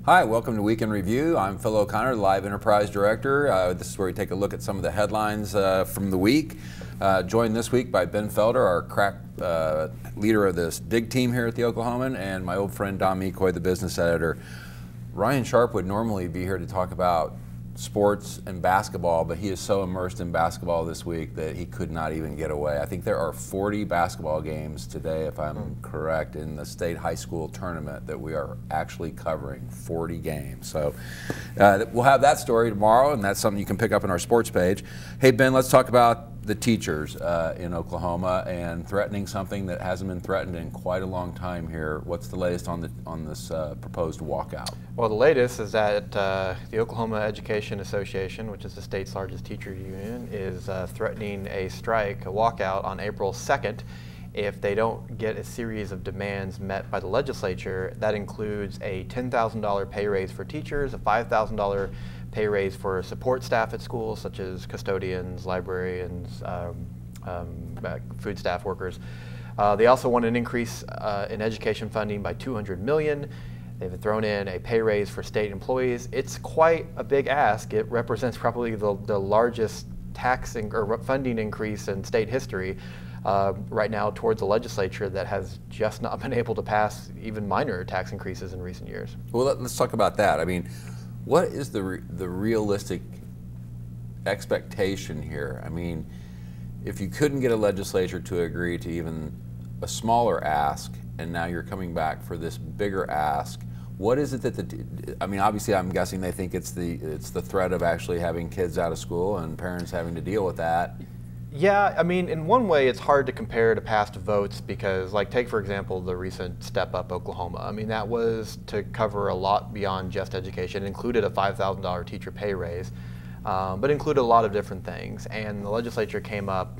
Hi, welcome to Week in Review. I'm Phil O'Connor, Live Enterprise Director. This is where we take a look at some of the headlines from the week. Joined this week by Ben Felder, our crack leader of this dig team here at the Oklahoman, and my old friend Don Mecoy, the business editor. Ryan Sharp would normally be here to talk about sports and basketball, but he is so immersed in basketball this week that he could not even get away. I think there are 40 basketball games today, if I'm correct, in the state high school tournament that we are actually covering, 40 games. So we'll have that story tomorrow, and that's something you can pick up on our sports page. Hey, Ben, let's talk about the teachers in Oklahoma and threatening something that hasn't been threatened in quite a long time here. What's the latest on this proposed walkout? Well, the latest is that the Oklahoma Education Association, which is the state's largest teacher union, is threatening a strike, a walkout, on April 2nd if they don't get a series of demands met by the legislature. That includes a $10,000 pay raise for teachers, a $5,000 pay raise for support staff at schools, such as custodians, librarians, food staff workers. They also want an increase in education funding by $200 million. They've thrown in a pay raise for state employees. It's quite a big ask. It represents probably the largest tax or funding increase in state history right now towards the legislature that has just not been able to pass even minor tax increases in recent years. Well, let's talk about that. I mean, what is the realistic expectation here? I mean, if you couldn't get a legislature to agree to even a smaller ask, and now you're coming back for this bigger ask, what is it that I mean, obviously I'm guessing they think it's the threat of actually having kids out of school and parents having to deal with that. Yeah, I mean, in one way it's hard to compare to past votes because, like, take for example the recent Step Up Oklahoma. I mean, that was to cover a lot beyond just education. It included a $5,000 teacher pay raise, but included a lot of different things. And the legislature came up,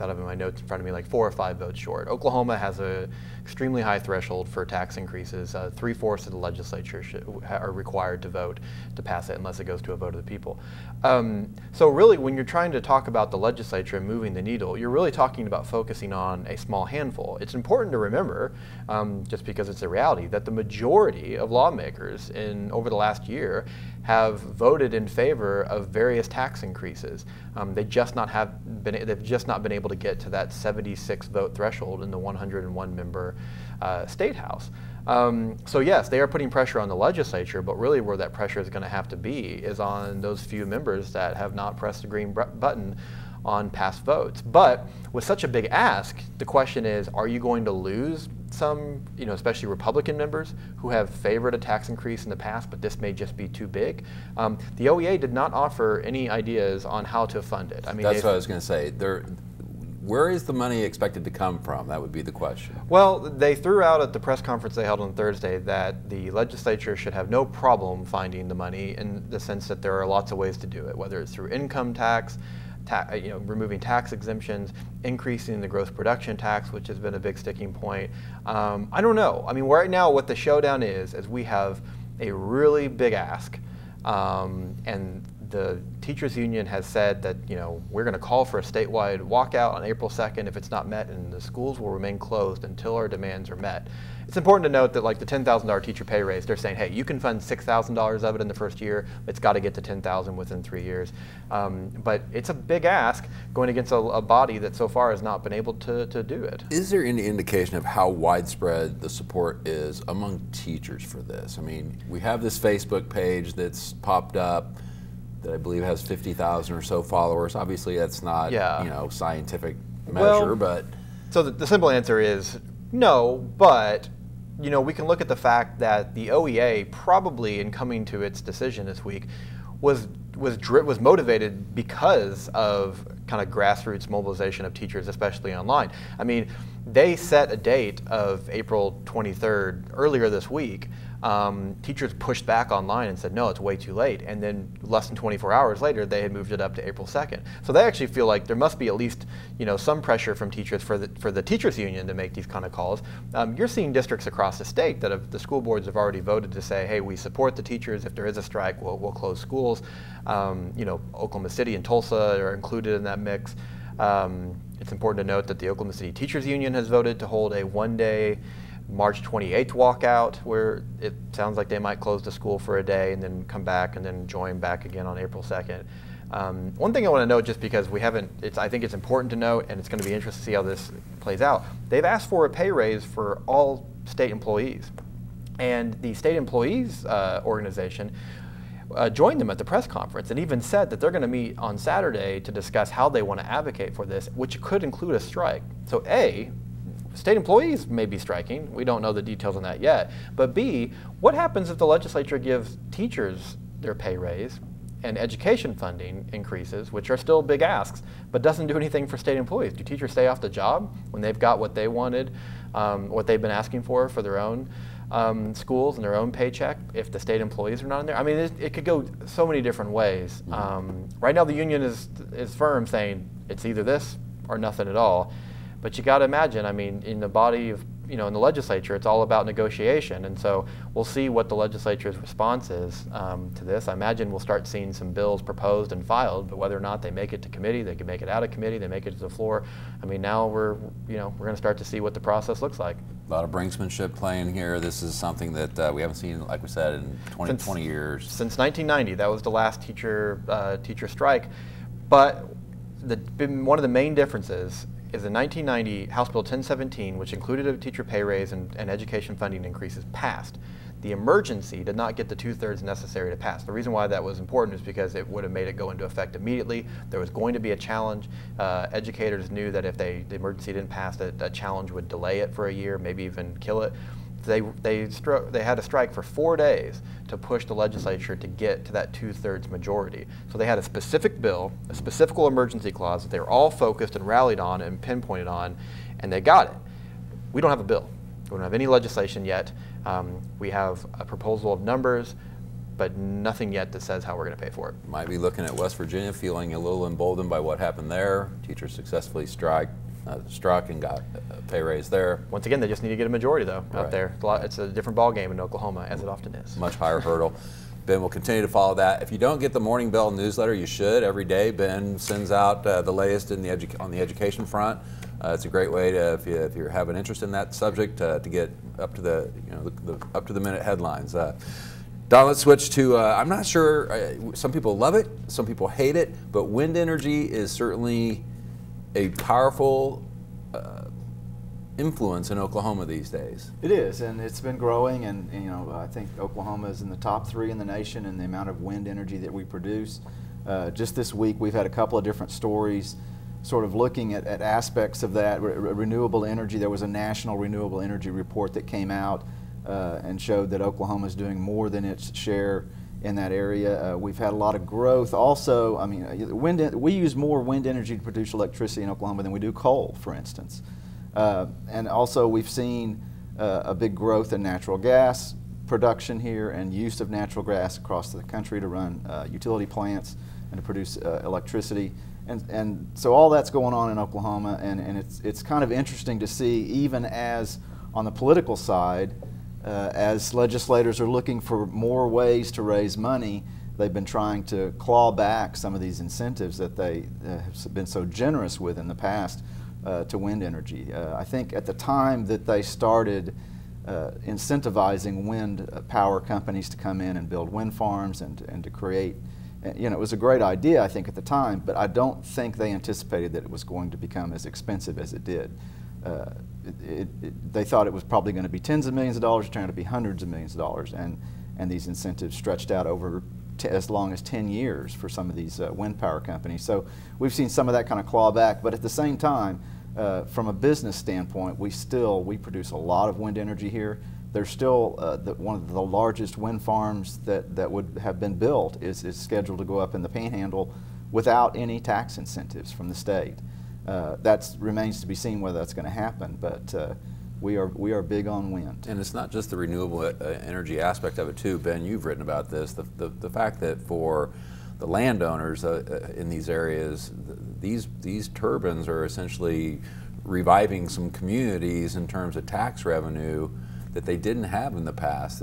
I have in my notes in front of me, like 4 or 5 votes short. Oklahoma has an extremely high threshold for tax increases. 3/4 of the legislature are required to vote to pass it unless it goes to a vote of the people. So really, when you're trying to talk about the legislature and moving the needle, you're really talking about focusing on a small handful. It's important to remember, just because it's a reality, that the majority of lawmakers over the last year have voted in favor of various tax increases. They've just not been able to get to that 76 vote threshold in the 101 member state house. So yes, they are putting pressure on the legislature, but really where that pressure is going to have to be is on those few members that have not pressed the green button on past votes. But with such a big ask, the question is, are you going to lose some, especially Republican members who have favored a tax increase in the past, but this may just be too big? The OEA did not offer any ideas on how to fund it. I mean, that's what I was going to say. Where is the money expected to come from? That would be the question. Well, they threw out at the press conference they held on Thursday that the legislature should have no problem finding the money, in the sense that there are lots of ways to do it, whether it's through income tax, removing tax exemptions, increasing the gross production tax, which has been a big sticking point. I don't know. I mean, right now what the showdown is we have a really big ask, and the teachers union has said that we're going to call for a statewide walkout on April 2nd if it's not met, and the schools will remain closed until our demands are met. It's important to note that, like the $10,000 teacher pay raise, they're saying, hey, you can fund $6,000 of it in the first year. It's got to get to $10,000 within 3 years. But it's a big ask going against a body that so far has not been able to do it. Is there any indication of how widespread the support is among teachers for this? I mean, we have this Facebook page that's popped up that I believe has 50,000 or so followers. Obviously, that's not scientific measure, but so the simple answer is no. But we can look at the fact that the OEA, probably in coming to its decision this week, was motivated because of kind of grassroots mobilization of teachers, especially online. I mean, they set a date of April 23rd earlier this week. Teachers pushed back online and said, no, it's way too late. And then less than 24 hours later, they had moved it up to April 2nd. So they actually feel like there must be at least, some pressure from teachers for the teachers union to make these kind of calls. You're seeing districts across the state that the school boards have already voted to say, hey, we support the teachers. If there is a strike, we'll close schools. Oklahoma City and Tulsa are included in that mix. It's important to note that the Oklahoma City Teachers Union has voted to hold a 1-day March 28th walkout, where it sounds like they might close the school for a day and then come back and then join back again on April 2nd. One thing I want to note, just because I think it's important to note, and it's going to be interesting to see how this plays out. They've asked for a pay raise for all state employees, and the state employees organization joined them at the press conference and even said that they're going to meet on Saturday to discuss how they want to advocate for this, which could include a strike. So A, state employees may be striking. We don't know the details on that yet. But B, what happens if the legislature gives teachers their pay raise and education funding increases, which are still big asks, but doesn't do anything for state employees? Do teachers stay off the job when they've got what they wanted, what they've been asking for their own schools and their own paycheck if the state employees are not in there? I mean, it could go so many different ways. Right now the union is firm, saying it's either this or nothing at all. But you got to imagine, I mean, in the body of, in the legislature, it's all about negotiation. And so we'll see what the legislature's response is to this. I imagine we'll start seeing some bills proposed and filed, but whether or not they make it to committee, they can make it out of committee, they make it to the floor. I mean, now we're going to start to see what the process looks like. A lot of brinksmanship playing here. This is something that we haven't seen, like we said, in 20 years. Since 1990, that was the last teacher strike. But one of the main differences is in 1990, House Bill 1017, which included a teacher pay raise and education funding increases, passed. The emergency did not get the 2/3 necessary to pass. The reason why that was important is because it would have made it go into effect immediately. There was going to be a challenge. Educators knew that if the emergency didn't pass, that challenge would delay it for a year, maybe even kill it. They had a strike for 4 days to push the legislature to get to that 2/3 majority. So they had a specific bill, a specific emergency clause that they were all focused and rallied on and pinpointed on, and they got it. We don't have a bill. We don't have any legislation yet. We have a proposal of numbers, but nothing yet that says how we're going to pay for it. Might be looking at West Virginia, feeling a little emboldened by what happened there. Teachers successfully struck and got a pay raise there. Once again, they just need to get a majority, though, out there. It's a different ballgame in Oklahoma, as it often is. Much higher hurdle. Ben will continue to follow that. If you don't get the Morning Bell newsletter, you should. Every day, Ben sends out the latest on the education front. It's a great way to, if you have an interest in that subject, to get up to the up to the minute headlines. Don, let's switch to, I'm not sure, some people love it, some people hate it, but wind energy is certainly a powerful influence in Oklahoma these days. It is, and it's been growing, and I think Oklahoma is in the top 3 in the nation in the amount of wind energy that we produce. Just this week we've had a couple of different stories sort of looking at aspects of that. Renewable energy, there was a national renewable energy report that came out and showed that Oklahoma is doing more than its share in that area. We've had a lot of growth. Also, I mean, we use more wind energy to produce electricity in Oklahoma than we do coal, for instance. And also we've seen a big growth in natural gas production here and use of natural gas across the country to run utility plants and to produce electricity. And so all that's going on in Oklahoma, and it's kind of interesting to see, even as on the political side, as legislators are looking for more ways to raise money, they've been trying to claw back some of these incentives that they have been so generous with in the past to wind energy. I think at the time that they started incentivizing wind power companies to come in and build wind farms and to create, it was a great idea, I think, at the time, but I don't think they anticipated that it was going to become as expensive as it did. They thought it was probably going to be tens of millions of dollars, it turned out to be hundreds of millions of dollars, and these incentives stretched out over as long as 10 years for some of these wind power companies. So we've seen some of that kind of claw back, but at the same time, from a business standpoint, we produce a lot of wind energy here. There's still one of the largest wind farms that would have been built is scheduled to go up in the Panhandle without any tax incentives from the state. That remains to be seen whether that's going to happen, but we are big on wind. And it's not just the renewable energy aspect of it too, Ben, you've written about this, the fact that for the landowners in these areas, these turbines are essentially reviving some communities in terms of tax revenue that they didn't have in the past.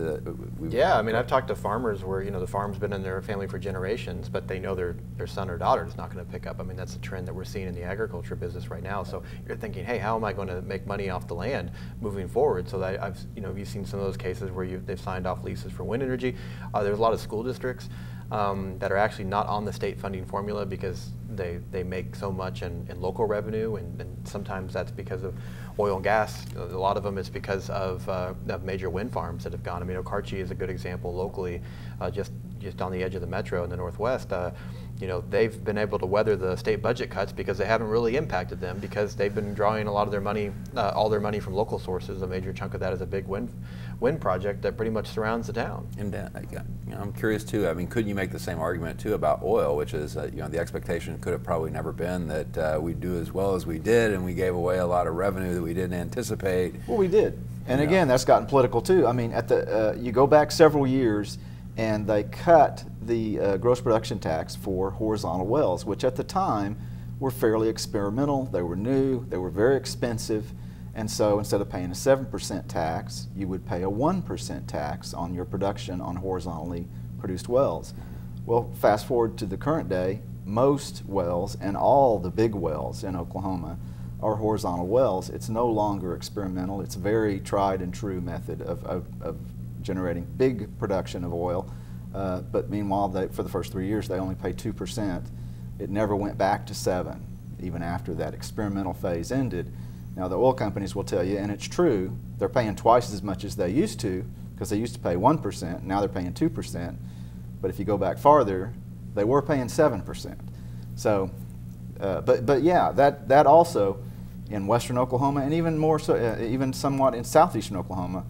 Yeah, I mean, I've talked to farmers where, you know, the farm's been in their family for generations, but they know their son or daughter is not going to pick up. I mean, that's a trend that we're seeing in the agriculture business right now. So you're thinking, hey, how am I going to make money off the land moving forward? So that you've seen some of those cases where they've signed off leases for wind energy. There's a lot of school districts that are actually not on the state funding formula because they make so much in local revenue, and sometimes that's because of oil and gas. A lot of them it's because of major wind farms that have gone. I mean, Okarchi is a good example locally, just on the edge of the metro in the Northwest. You know, they've been able to weather the state budget cuts because they haven't really impacted them because they've been drawing a lot of their money, all their money from local sources. A major chunk of that is a big wind project that pretty much surrounds the town. And I'm curious too. I mean, couldn't you make the same argument too about oil, which is you know, the expectation could have probably never been that we'd do as well as we did, and we gave away a lot of revenue that we didn't anticipate. Well, we did, and again, that's gotten political too. I mean, at the you go back several years, and they cut the gross production tax for horizontal wells, which at the time were fairly experimental. They were new, they were very expensive, and so instead of paying a 7% tax, you would pay a 1% tax on your production on horizontally produced wells. Well, fast forward to the current day, most wells and all the big wells in Oklahoma are horizontal wells. It's no longer experimental. It's a very tried and true method of generating big production of oil, but meanwhile, for the first 3 years, they only pay 2%. It never went back to 7%, even after that experimental phase ended. Now, the oil companies will tell you, and it's true, they're paying twice as much as they used to, because they used to pay 1%, now they're paying 2%. But if you go back farther, they were paying 7%. So, but yeah, that also in western Oklahoma, and even more so, even somewhat in southeastern Oklahoma,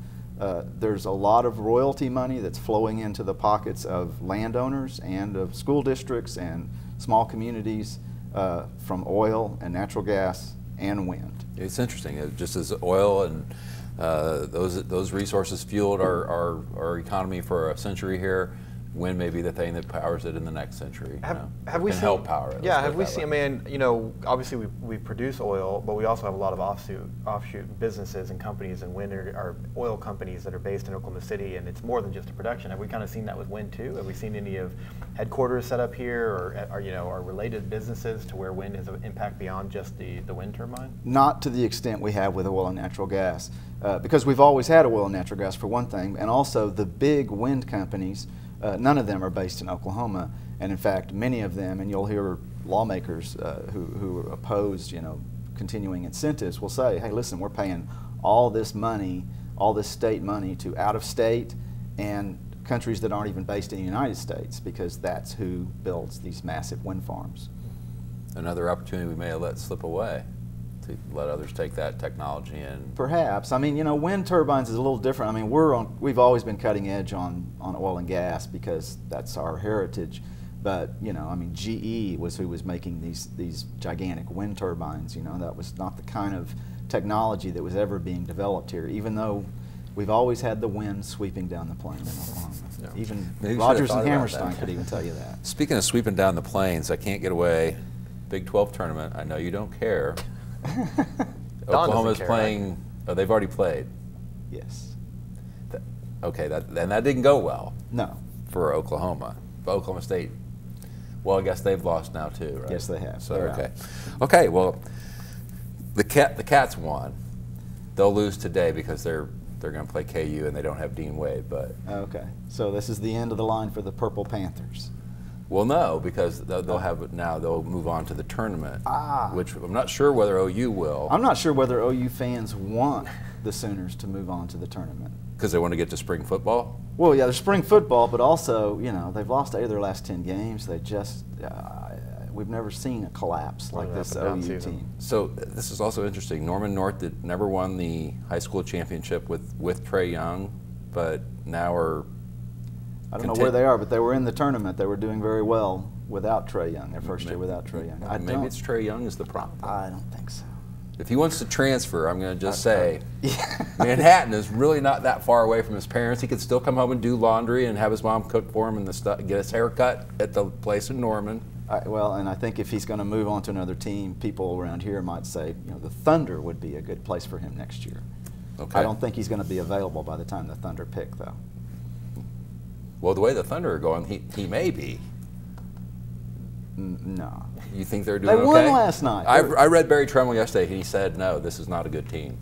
there's a lot of royalty money that's flowing into the pockets of landowners and of school districts and small communities from oil and natural gas and wind. It's interesting. Just as oil and those resources fueled our economy for a century here, wind may be the thing that powers it in the next century. Have we seen, help power it? Yeah, have we seen? I mean, you know, obviously we produce oil, but we also have a lot of offshoot businesses and companies and wind or oil companies that are based in Oklahoma City, and it's more than just a production. Have we kind of seen that with wind too? Have we seen any of headquarters set up here, or you know, are related businesses to where wind has an impact beyond just the wind turbine? Not to the extent we have with oil and natural gas, because we've always had oil and natural gas for one thing, and also the big wind companies. None of them are based in Oklahoma, and in fact, many of them, and you'll hear lawmakers who oppose, you know, continuing incentives will say, "Hey, listen, we're paying all this money, all this state money to out-of-state and countries that aren't even based in the United States, because that's who builds these massive wind farms." Another opportunity we may have let slip away, to let others take that technology in. Perhaps. I mean, you know, wind turbines is a little different. I mean, we've always been cutting edge on oil and gas because that's our heritage. But, you know, I mean, GE was who was making these gigantic wind turbines. You know, that was not the kind of technology that was ever being developed here, even though we've always had the wind sweeping down the plain in Oklahoma. Yeah. Even Rodgers and Hammerstein could even tell you that. Speaking of sweeping down the plains, I can't get away. Big 12 tournament. I know you don't care. Oklahoma's playing. Right? Oh, they've already played. Yes. Okay, and that didn't go well. No. For Oklahoma, but Oklahoma State. Well, I guess they've lost now too, right? Yes, they have. So okay, okay. Well, the Cats won. They'll lose today because they're going to play KU and they don't have Dean Wade. But okay, so this is the end of the line for the Purple Panthers. Well, no, because they'll have it now. They'll move on to the tournament, which I'm not sure whether OU will. I'm not sure whether OU fans want the Sooners to move on to the tournament. Because they want to get to spring football? Well, yeah, there's spring football, but also, you know, they've lost 8 of their last 10 games. They just, we've never seen a collapse like this OU team. So this is also interesting. Norman North never won the high school championship with Trey Young, but now are. I don't know where they are, but they were in the tournament. They were doing very well without Trey Young, their first year without Trey Young. Maybe it's Trey Young is the problem. I don't think so. If he wants to transfer, I'm going to just say, Manhattan is really not that far away from his parents. He could still come home and do laundry and have his mom cook for him and get his hair cut at the place in Norman. Well, and I think if he's going to move on to another team, people around here might say, you know, the Thunder would be a good place for him next year. Okay. I don't think he's going to be available by the time the Thunder pick, though. Well, the way the Thunder are going, he may be. No. You think they're doing They okay? won last night. I read Barry Tremmel yesterday, and he said, no, this is not a good team.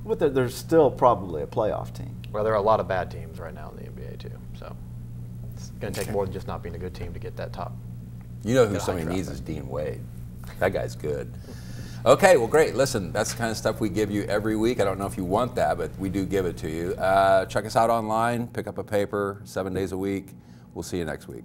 But they're still probably a playoff team. Well, there are a lot of bad teams right now in the NBA too, so it's going to take more than just not being a good team to get that top. You know who Got a somebody high needs draft is Dean Wade. That guy's good. Okay, well, great. Listen, that's the kind of stuff we give you every week. I don't know if you want that, but we do give it to you. Check us out online, pick up a paper 7 days a week. We'll see you next week.